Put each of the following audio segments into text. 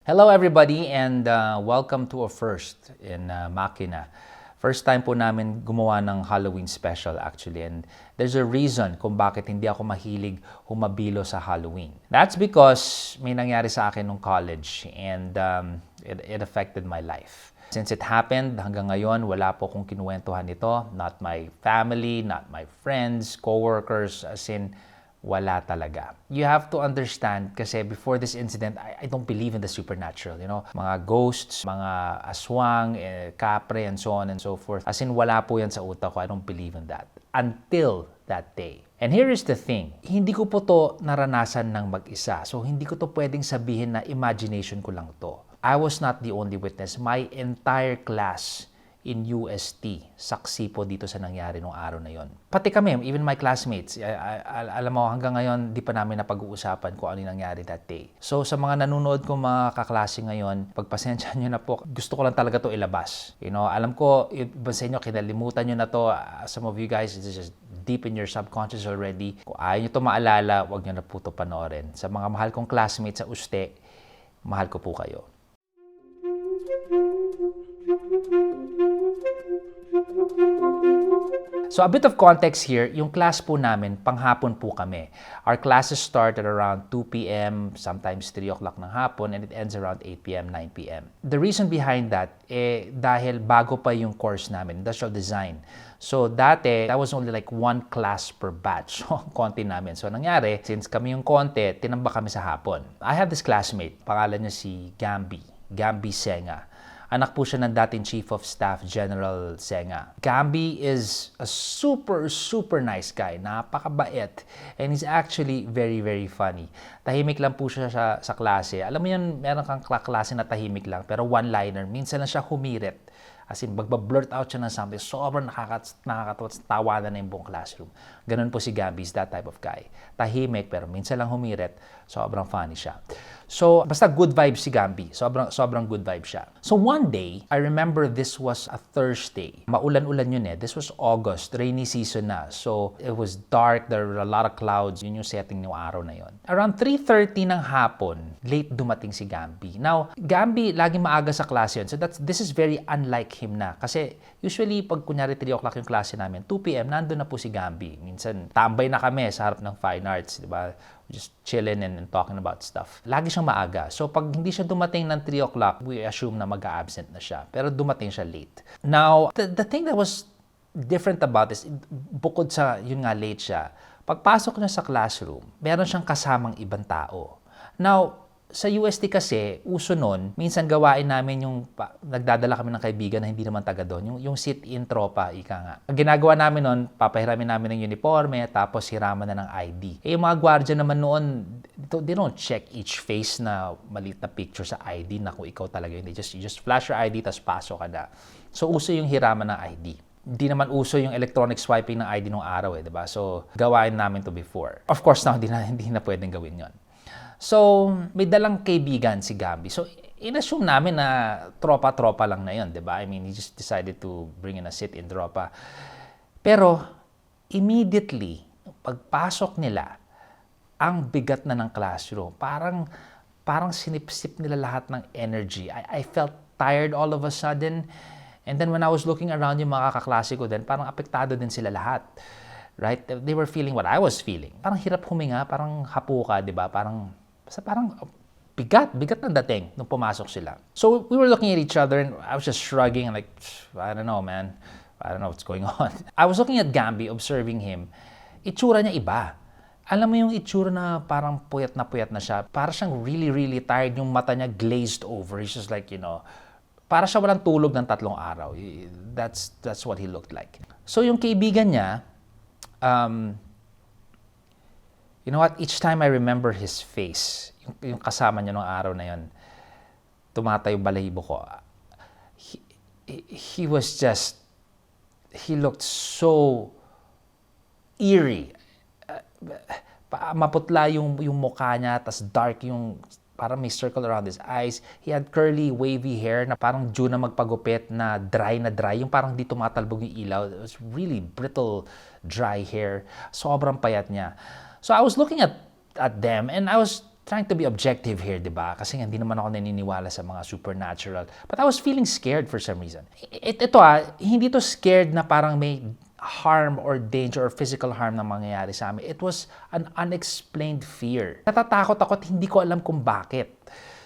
Hello everybody and welcome to a first in Makina. First time po namin gumawa ng Halloween special actually, and there's a reason kung bakit hindi ako mahilig humabilo sa Halloween. That's because may nangyari sa akin nung college and it affected my life. Since it happened, hanggang ngayon, wala po akong kinuwentuhan nito. Not my family, not my friends, coworkers, as in, wala talaga. You have to understand kasi before this incident, I don't believe in the supernatural, Mga ghosts, mga aswang, kapre, and so on and so forth. As in, wala po yan sa utak ko. I don't believe in that. Until that day. And here is the thing, hindi ko po to naranasan ng mag-isa. So, hindi ko to pwedeng sabihin na imagination ko lang to. I was not the only witness. My entire class in UST, saksi po dito sa nangyari nung araw na yon. Pati kami, even my classmates, alam mo, hanggang ngayon, di pa namin napag-uusapan kung ano yung nangyari that day. So, sa mga nanonood kong mga kaklase ngayon, pagpasensya nyo na po, gusto ko lang talaga to ilabas. Alam ko, iba sa inyo, kinalimutan nyo na to. Some of you guys, it's just deep in your subconscious already. Kung ayaw nyo to maalala, huwag nyo na po to panoorin. Sa mga mahal kong classmates sa UST, mahal ko po kayo. So a bit of context here, yung class po namin, panghapon po kami. Our classes start at around 2 p.m., sometimes 3 o'clock ng hapon, and it ends around 8 p.m., 9 p.m. The reason behind that, dahil bago pa yung course namin, industrial design. So dati, that was only like one class per batch, konti namin. So nangyari, since kami yung konti, tinambak kami sa hapon. I have this classmate, pangalan niya si Gambi Senga. Anak po siya ng dating Chief of Staff General Senga. Gambi is a super nice guy. Napakabait. And he's actually very funny. Tahimik lang po siya sa klase. Alam mo yun, meron kang klase na tahimik lang, pero one-liner. Minsan lang siya humirit. As in, magbablurt out siya ng something. Sobrang nakakatawa, tawanan na yung buong classroom. Ganun po si Gambi, is that type of guy. Tahimik, pero minsan lang humirit. Sobrang funny siya. So, basta good vibes si Gambi. Sobrang good vibes siya. So, one day, I remember this was a Thursday. Maulan-ulan yun eh. This was August, rainy season na. So, it was dark. There were a lot of clouds. Yun yung setting ng araw na yun. Around 3:30 ng hapon, late dumating si Gambi. Now, Gambi, laging maaga sa klase yun. So, this is very unlike him na. Kasi, usually, pag kunyari 3 o'clock yung klase namin, 2 p.m., nandun na po si Gambi. Minsan, tambay na kami sa harap ng fine arts, di ba? Just chilling and talking about stuff. Lagi siyang maaga. So, pag hindi siya dumating ng 3 o'clock, we assume na mag-a-absent na siya. Pero dumating siya late. Now, the thing that was different about this, bukod sa, yun nga, late siya, pagpasok niya sa classroom, meron siyang kasamang ibang tao. Now, sa UST kasi, uso nun, minsan gawain namin yung, nagdadala kami ng kaibigan na hindi naman taga doon, yung sit-in tropa, ika nga. Ang ginagawa namin nun, papahiramin namin ng uniforme, tapos hiraman na ng ID. Yung mga gwardiya naman noon, they don't check each face na maliit na picture sa ID na kung ikaw talaga yun. You just flash your ID, tapos pasok ka na. So, uso yung hiraman ng ID. Hindi naman uso yung electronic swiping ng ID nung araw diba? So, gawain namin to before. Of course, now, hindi na pwedeng gawin yon. So, may dalang kaibigan si Gambi. So, inassume namin na tropa-tropa lang na yun, di ba? I mean, he just decided to bring in a sit-in tropa. Pero, immediately, pagpasok nila, ang bigat na ng classroom. Parang sinipsip nila lahat ng energy. I felt tired all of a sudden. And then when I was looking around yung mga kaklase ko din, parang apektado din sila lahat. Right? They were feeling what I was feeling. Parang hirap huminga, parang hapuka, di ba? Parang bigat ng dating nung pumasok sila. So we were looking at each other and I was just shrugging and like, I don't know, man. I don't know what's going on. I was looking at Gambi, observing him. Itsura niya iba. Alam mo yung itsura na parang puyat na siya. Para siyang really tired. Yung mata niya glazed over. He's just like, para siya walang tulog ng 3 araw. That's what he looked like. So yung kaibigan niya, you know what? Each time I remember his face, yung kasama niya nung araw na yun, tumatayo balahibo ko. He looked so eerie. Maputla yung mukha niya, tas dark yung, parang may circle around his eyes. He had curly, wavy hair na parang due na magpagupit na dry. Yung parang di tumatalbog yung ilaw. It was really brittle, dry hair. Sobrang payat niya. So I was looking at them and I was trying to be objective here, di ba? Kasi hindi naman ako naniniwala sa mga supernatural. But I was feeling scared for some reason. Ito hindi to scared na parang may harm or danger or physical harm na mangyayari sa amin. It was an unexplained fear. Natatakot ako at hindi ko alam kung bakit.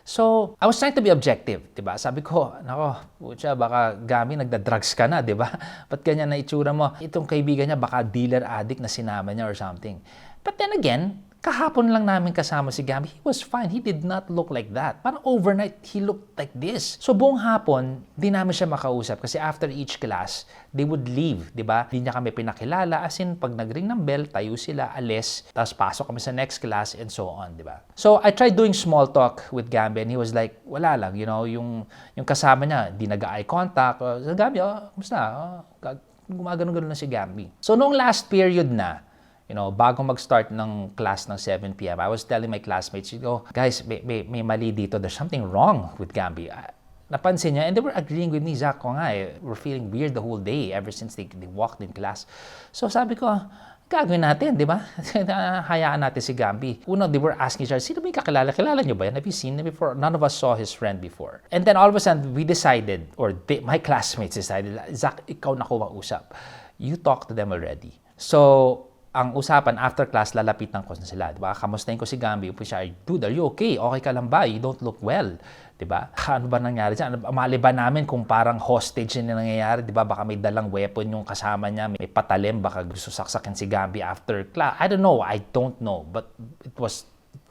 So, I was trying to be objective, di ba? Sabi ko, nako, putya, baka Gami, nagda-drugs ka na, di ba? Ba't ganyan na itsura mo? Itong kaibigan niya, baka dealer addict na sinama niya or something. But then again, kahapon lang namin kasama si Gami. He was fine. He did not look like that. Parang overnight, he looked like this. So buong hapon, di namin siya makausap kasi after each class, they would leave, di ba? Di niya kami pinakilala. As in, pag nag-ring ng bell, tayo sila, alis, tapos pasok kami sa next class and so on, di ba? So I tried doing small talk with Gami and he was like, wala lang, yung kasama niya, di nag-eye contact. So, Gami, kumusta? Gumagano-gano na si Gami. So noong last period na, bago mag-start ng class ng 7 p.m., I was telling my classmates, guys, may mali dito. There's something wrong with Gambi. Napansin niya, and they were agreeing with me, Zach, we're feeling weird the whole day ever since they walked in class. So sabi ko, gagawin natin, di ba? Hayaan natin si Gambi. They were asking each other, sino ba yung kakilala? Kilala niyo ba yan? Have you seen him before? None of us saw his friend before. And then all of a sudden, we decided, my classmates decided, Zach, ikaw na ko usap. You talk to them already. So, ang usapan after class, lalapitan ko na sila, di ba? Kamustahin ko si Gambi, dude, are you okay? Okay ka lang ba? You don't look well, di ba? Ano ba nangyari dyan? Mali ba namin kung parang hostage na nangyayari, di ba? Baka may dalang weapon yung kasama niya, may patalim, baka gusto saksakin si Gambi after class. I don't know, but it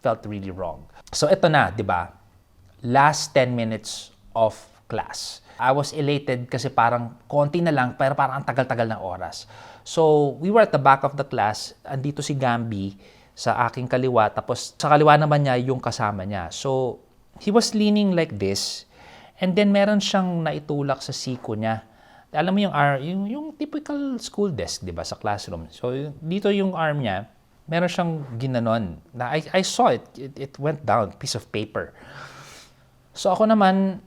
felt really wrong. So ito na, di ba? Last 10 minutes of class. I was elated kasi parang konti na lang, pero parang ang tagal-tagal na oras. So, we were at the back of the class. Andito si Gambi sa aking kaliwa. Tapos, sa kaliwa naman niya yung kasama niya. So, he was leaning like this. And then, meron siyang naitulak sa siko niya. Alam mo yung typical school desk, di ba, sa classroom. So, dito yung arm niya, meron siyang ginanon. I saw it. It went down. Piece of paper. So, ako naman,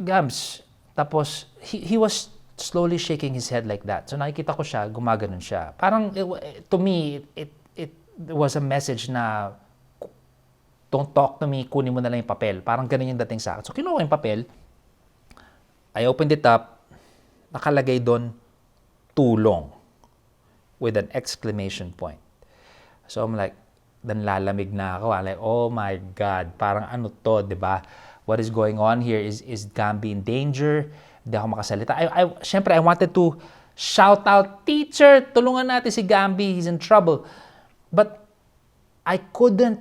Gabs. Tapos, he was slowly shaking his head like that. So nakikita ko siya, gumaganon siya. Parang, to me, it was a message na, don't talk to me, kunin mo na lang yung papel. Parang ganun yung dating sa akin. So kinuha ko yung papel, I opened it up, nakalagay doon, tulong, with an exclamation point. So I'm like, then lalamig na ako. I'm like, oh my God, parang ano to, di ba? What is going on here? Is Gambi in danger? Hindi ako makasalita. Siyempre, I wanted to shout out, teacher, tulungan natin si Gambi, he's in trouble. But I couldn't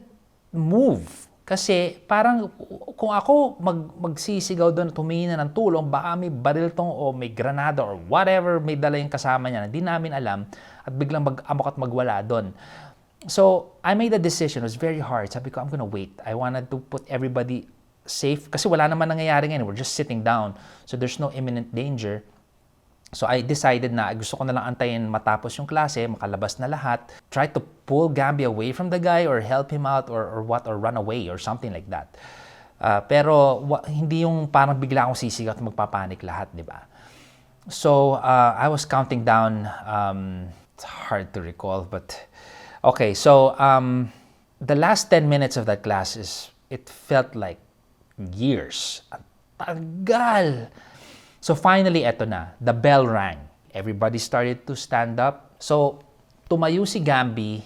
move. Kasi parang kung ako magsisigaw doon, tumingin na ng tulong, baka may baril tong o may granada or whatever may dala yung kasama niya na di namin alam at biglang mag-amok at magwala doon. So, I made a decision. It was very hard. Sabi ko, I'm gonna wait. I wanted to put everybody safe kasi wala naman nangyayari ngayon. We're just sitting down. So there's no imminent danger. So I decided na gusto ko na lang antayin matapos yung klase, makalabas na lahat. Try to pull Gambi away from the guy or help him out or run away or something like that. Pero hindi yung parang bigla akong sisigaw at magpapanik lahat, di ba? So I was counting down. It's hard to recall, but okay. So the last 10 minutes of that class it felt like years. Ang tagal. So finally, eto na. The bell rang. Everybody started to stand up. So, tumayo si Gambi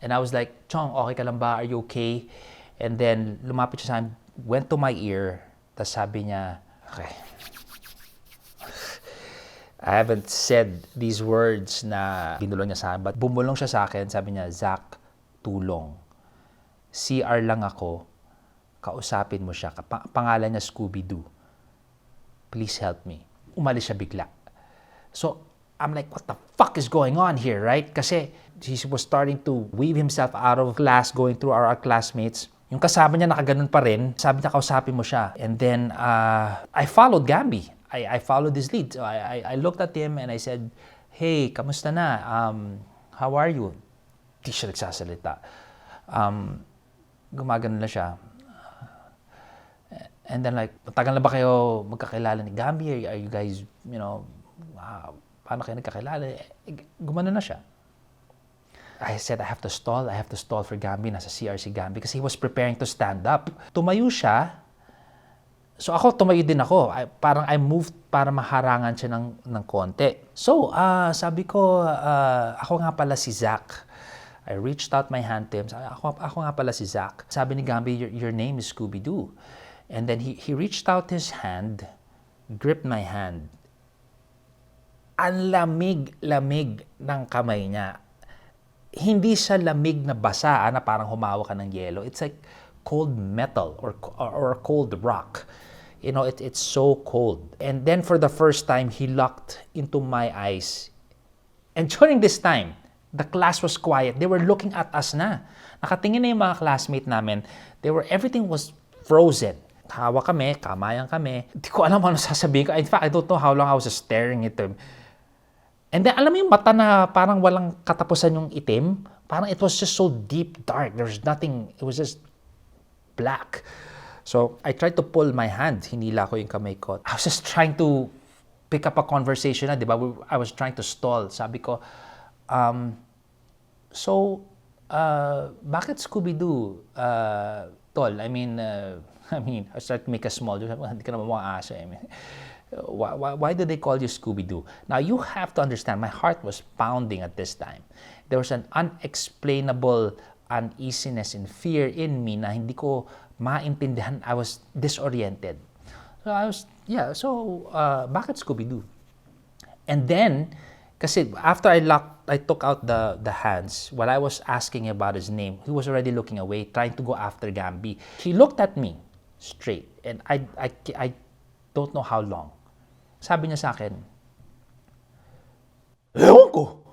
and I was like, Chong, okay ka lang ba? Are you okay? And then, lumapit siya sa akin, went to my ear, tapos sabi niya, okay. I haven't said these words na binulong niya sa akin, but bumulong siya sa akin, sabi niya, Zach, tulong. CR lang ako, kausapin mo siya. Pangalan niya Scooby-Doo. Please help me. Umalis siya bigla. So, I'm like, what the fuck is going on here, right? Kasi he was starting to weave himself out of class, going through our classmates. Yung kasama niya nakaganon pa rin. Sabi niya, kausapin mo siya. And then, I followed Gambi. I followed his lead. So I looked at him and I said, hey, kamusta na? How are you? Di siya nagsasalita. Gumagano na siya. And then like, matagal na ba kayo magkakilala ni Gambi? Are you guys, paano kayo nagkakilala? Gumano na siya. I said, I have to stall for Gambi. Nasa CR si Gambi kasi he was preparing to stand up. Tumayo siya. So ako, tumayo din ako. Parang I moved para maharangan siya ng konti. So, sabi ko, ako nga pala si Zach. I reached out my hand to him. Sabi, ako nga pala si Zach. Sabi ni Gambi, your name is Scooby-Doo. And then he reached out his hand, gripped my hand. Ang lamig ng kamay niya. Hindi siya lamig na basa na parang humawak ka ng yelo. It's like cold metal or cold rock. You know, it's so cold. And then for the first time, he looked into my eyes. And during this time, the class was quiet. They were looking at us na. Nakatingin na yung mga classmate namin. Everything was frozen. Hawa kami, kamayan kami. Hindi ko alam ano sasabihin ko. In fact, I don't know how long I was just staring at him. And then, alam mo yung mata na parang walang katapusan yung itim? Parang it was just so deep, dark. There was nothing. It was just black. So, I tried to pull my hand. Hinila ko yung kamay ko. I was just trying to pick up a conversation na, di ba? I was trying to stall. Sabi ko, bakit Scooby-Doo, tol? I mean, I started to make a small joke. Hindi ka naman mga aso. I mean, why did they call you Scooby-Doo? Now, you have to understand, my heart was pounding at this time. There was an unexplainable uneasiness and fear in me na hindi ko maintindihan. I was disoriented. So bakit Scooby-Doo? And then, kasi after I took out the hands, while I was asking about his name, he was already looking away, trying to go after Gambi. He looked at me straight, and I don't know how long. Sabi niya sa akin, ewan ko.